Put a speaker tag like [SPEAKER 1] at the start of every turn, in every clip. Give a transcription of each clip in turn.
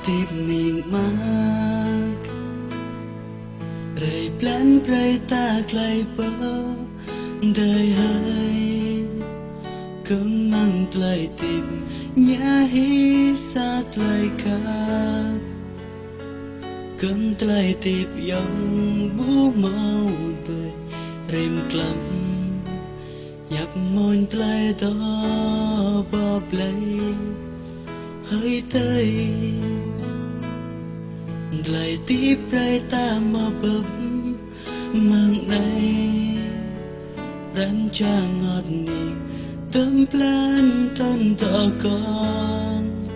[SPEAKER 1] tiếp niềm mát rơi plan rơi ta clay bơ đời hơi cơm mang clay tìm nhà hi xa clay ca cơm clay tiếp dòng bú mau đời rìm clem nhập môi clay đó bỏ play hơi tới lại tiếp đây ta mơ bập mang này đánh cha ngọt niềm tấm plan thân thọ con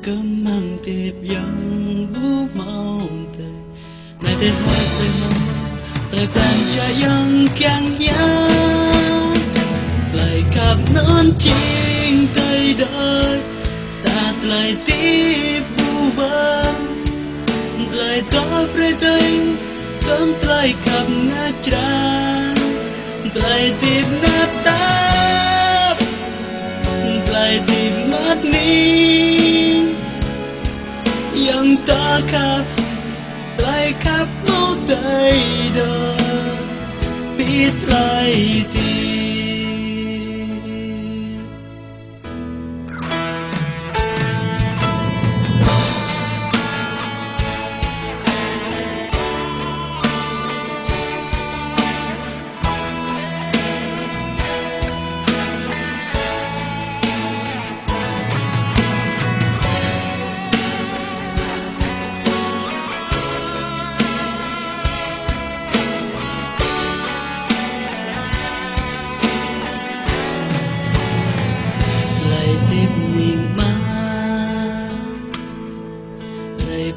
[SPEAKER 1] cơm mang tiếp dòng bú mau đời này tên hoa tên mong đời plan cha dòng càng nhớ lại cặp nón chinh tay đời sát lại tiếp bu vơ lại có pre tinh cấm lại cặp ngã tràn lại tiếp nát táp lại tiếp ngất nín yang ta khắp lại khắp máu đầy đời biết lại tìm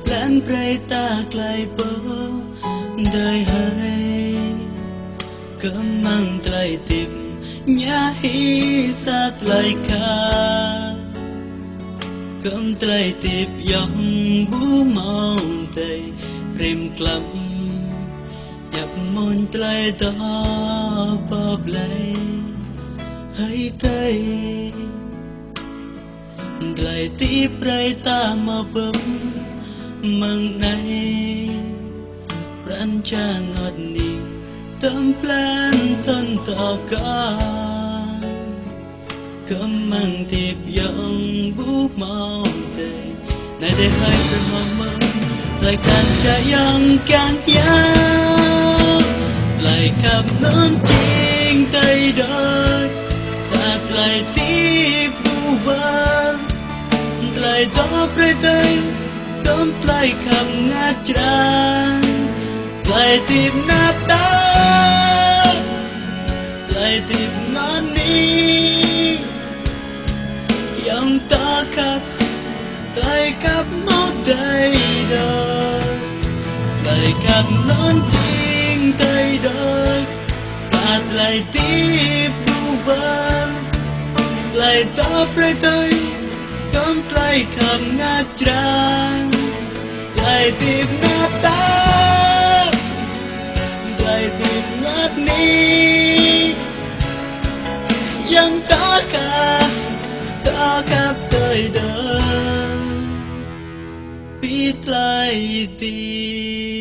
[SPEAKER 1] plan pray ta clay bơ đời hơi cơm mang clay tìm nhà hi sát lại ca cơm clay tiếp dòng bú mau tay rìm clem nhập môn clay đó bỏ play hơi tay lại tiếp pray ta mà bấm mừng này ran cha ngọt niềm tấm plan thân tỏ con cơm mừng tiếp dòng bú mau đời này để hai phần mong mừng lại càng cha dòng càng nhớ lại cặp nón chinh tay đời sát lại tiếp bu vơ lại đó pre tay cơm lại khắp ngã tràn lại tìm nát đá lại tìm ngon đi yang ta khắp lại khắp máu đầy đời lại khắp nón chinh tay đời sát lại tiếp bu vơ lại đó pre tay cơm lại khắp ngã tràn lại tìm nát đá lại tìm ngất ní yang ta khắp đời đời biết lại tìm